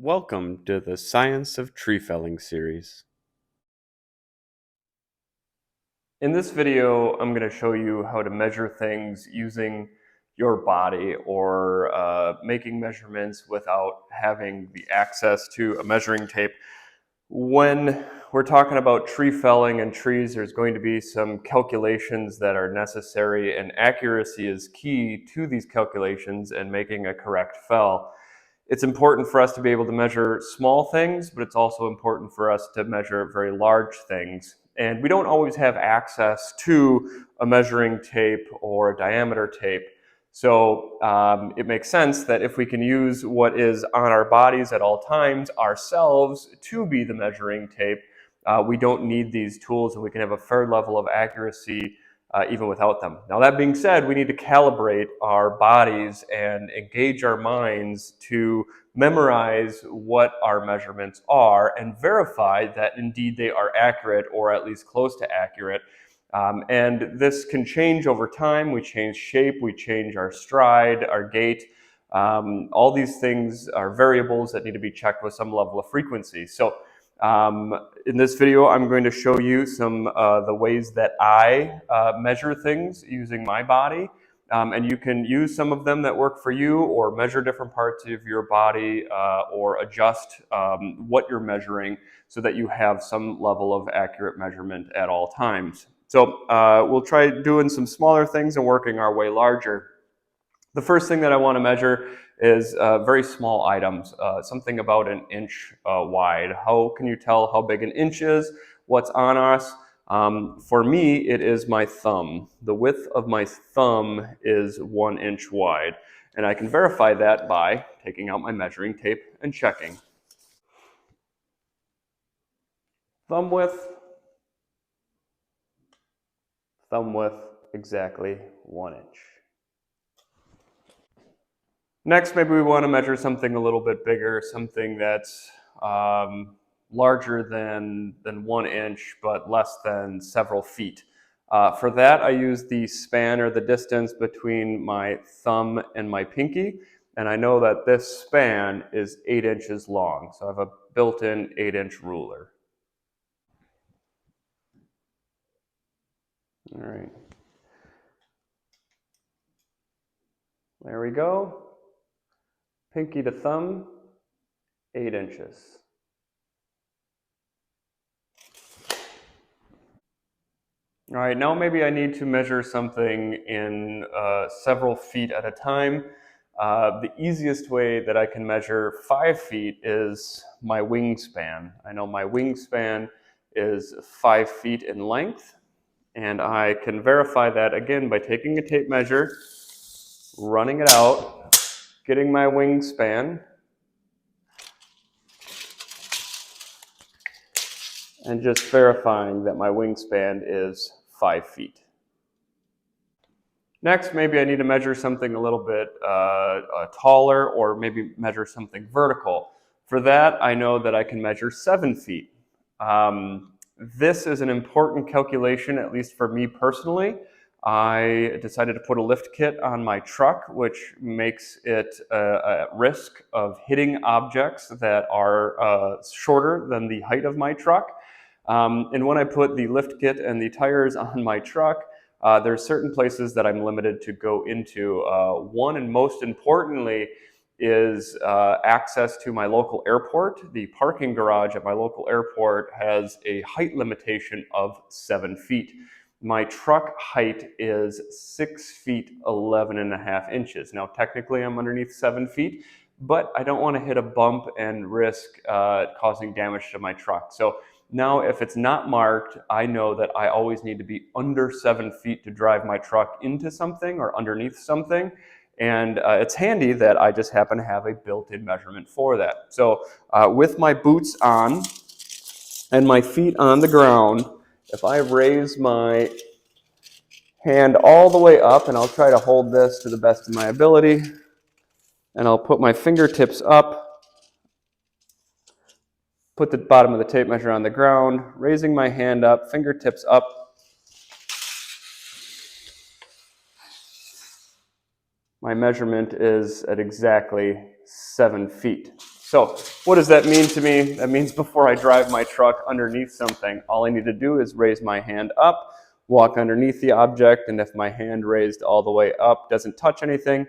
Welcome to the Science of Tree Felling series. In this video, I'm going to show you how to measure things using your body or making measurements without having the access to a measuring tape. When we're talking about tree felling and trees, there's going to be some calculations that are necessary, and accuracy is key to these calculations and making a correct fell. It's important for us to be able to measure small things, but it's also important for us to measure very large things. And we don't always have access to a measuring tape or a diameter tape. So it makes sense that if we can use what is on our bodies at all times ourselves to be the measuring tape, we don't need these tools, and we can have a fair level of accuracy even without them. Now, that being said, we need to calibrate our bodies and engage our minds to memorize what our measurements are and verify that indeed they are accurate, or at least close to accurate. And this can change over time. We change shape, we change our stride, our gait. All these things are variables that need to be checked with some level of frequency. So in this video, I'm going to show you some the ways that I measure things using my body. And you can use some of them that work for you, or measure different parts of your body, or adjust what you're measuring so that you have some level of accurate measurement at all times. So we'll try doing some smaller things and working our way larger. The first thing that I want to measure is very small items, something about an inch wide. How can you tell how big an inch is? What's on us? For me, it is my thumb. The width of my thumb is 1 inch wide, and I can verify that by taking out my measuring tape and checking. Thumb width, exactly 1 inch. Next, maybe we want to measure something a little bit bigger, something that's larger than 1 inch, but less than several feet. For that, I use the span, or the distance between my thumb and my pinky, and I know that this span is 8 inches long, so I have a built-in 8-inch ruler. All right. There we go. Pinky to thumb, 8 inches. All right, now maybe I need to measure something in several feet at a time. The easiest way that I can measure 5 feet is my wingspan. I know my wingspan is 5 feet in length, and I can verify that again by taking a tape measure, running it out, getting my wingspan, and just verifying that my wingspan is 5 feet. Next, maybe I need to measure something a little bit taller, or maybe measure something vertical. For that, I know that I can measure 7 feet. This is an important calculation, at least for me personally. I decided to put a lift kit on my truck, which makes it at risk of hitting objects that are shorter than the height of my truck. And when I put the lift kit and the tires on my truck, there are certain places that I'm limited to go into. One, and most importantly, is access to my local airport. The parking garage at my local airport has a height limitation of 7 feet. My truck height is 6 feet 11 and a half inches. Now, technically, I'm underneath 7 feet, but I don't want to hit a bump and risk causing damage to my truck. So now, if it's not marked, I know that I always need to be under 7 feet to drive my truck into something or underneath something. And it's handy that I just happen to have a built-in measurement for that. So with my boots on and my feet on the ground, if I raise my hand all the way up, and I'll try to hold this to the best of my ability, and I'll put my fingertips up, put the bottom of the tape measure on the ground, raising my hand up, fingertips up. My measurement is at exactly 7 feet. So what does that mean to me? That means before I drive my truck underneath something, all I need to do is raise my hand up, walk underneath the object, and if my hand raised all the way up doesn't touch anything,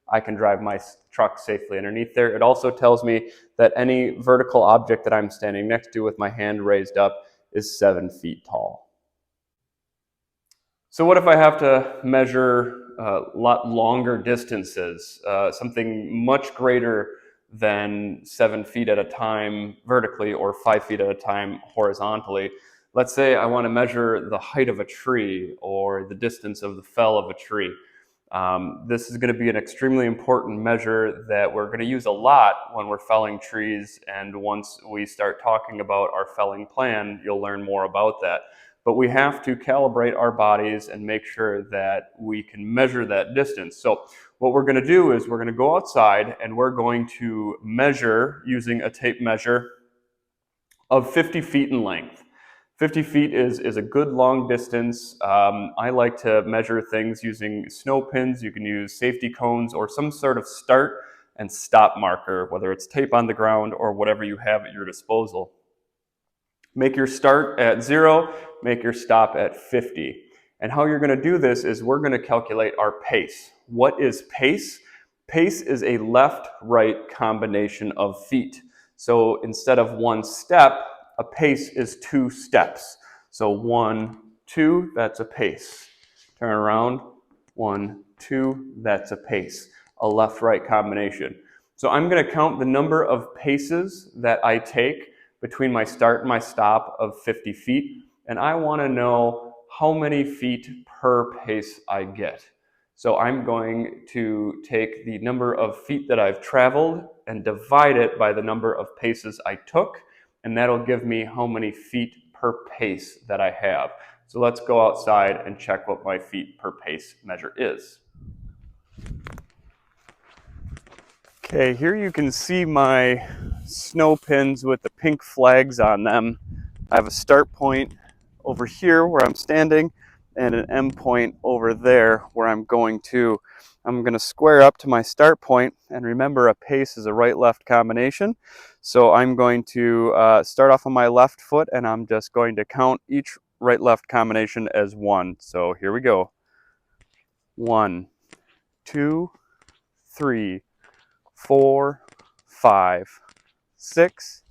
I can drive my truck safely underneath there. It also tells me that any vertical object that I'm standing next to with my hand raised up is 7 feet tall. So what if I have to measure a lot longer distances, something much greater than 7 feet at a time vertically or 5 feet at a time horizontally? Let's say I want to measure the height of a tree or the distance of the fell of a tree. This is going to be an extremely important measure that we're going to use a lot when we're felling trees, and once we start talking about our felling plan, you'll learn more about that. But we have to calibrate our bodies and make sure that we can measure that distance. So what we're going to do is we're going to go outside and we're going to measure using a tape measure of 50 feet in length. 50 feet is a good long distance. I like to measure things using snow pins. You can use safety cones or some sort of start and stop marker, whether it's tape on the ground or whatever you have at your disposal. Make your start at 0, make your stop at 50. And how you're going to do this is we're going to calculate our pace. What is pace? Pace is a left-right combination of feet. So instead of 1 step, a pace is 2 steps. So 1, 2, that's a pace. Turn around, 1, 2, that's a pace. A left-right combination. So I'm going to count the number of paces that I take between my start and my stop of 50 feet, and I want to know how many feet per pace I get. So I'm going to take the number of feet that I've traveled and divide it by the number of paces I took, and that'll give me how many feet per pace that I have. So let's go outside and check what my feet per pace measure is. Okay, here you can see my snow pins with the pink flags on them. I have a start point over here where I'm standing and an end point over there where I'm going to. I'm going to square up to my start point, and remember, a pace is a right-left combination. So I'm going to start off on my left foot, and I'm just going to count each right-left combination as 1. So here we go. 1, 2, 3, 4, 5, 6,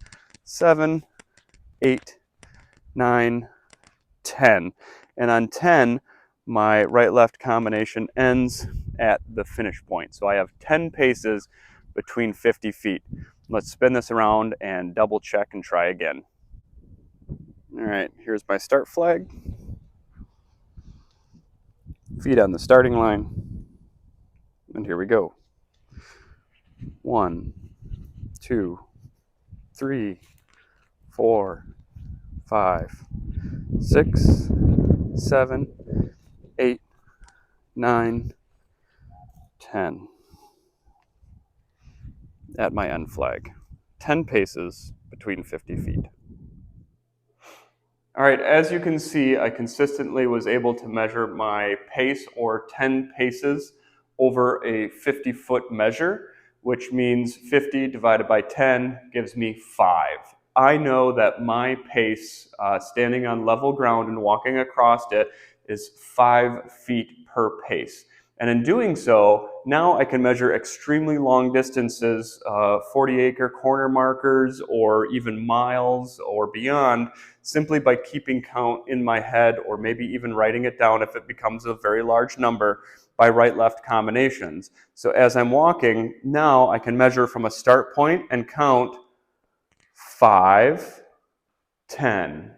7, 8, 9, 10. And on 10, my right-left combination ends at the finish point. So I have 10 paces between 50 feet. Let's spin this around and double check and try again. All right, here's my start flag. Feet on the starting line. And here we go. 1, 2, 3, 4, 5, 6, 7, 8, 9, 10. At my end flag. 10 paces between 50 feet. All right, as you can see, I consistently was able to measure my pace, or 10 paces, over a 50-foot measure, which means 50 divided by 10 gives me 5. I know that my pace, standing on level ground and walking across it, is 5 feet per pace. And in doing so, now I can measure extremely long distances, 40-acre corner markers, or even miles or beyond, simply by keeping count in my head, or maybe even writing it down if it becomes a very large number, by right-left combinations. So as I'm walking, now I can measure from a start point and count 5, 10.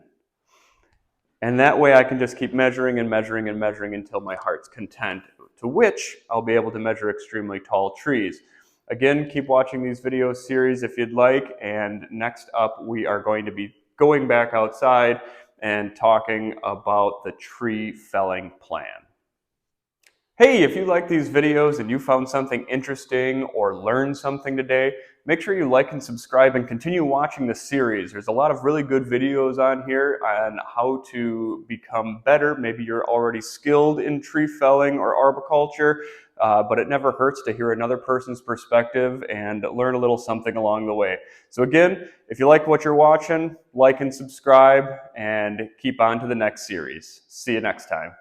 And that way I can just keep measuring and measuring and measuring until my heart's content, to which I'll be able to measure extremely tall trees. Again, keep watching these video series if you'd like, and next up we are going to be going back outside and talking about the tree felling plan. Hey, if you like these videos and you found something interesting or learned something today, make sure you like and subscribe and continue watching the series. There's a lot of really good videos on here on how to become better. Maybe you're already skilled in tree felling or arboriculture. but it never hurts to hear another person's perspective and learn a little something along the way. So again, if you like what you're watching, like and subscribe, and keep on to the next series. See you next time.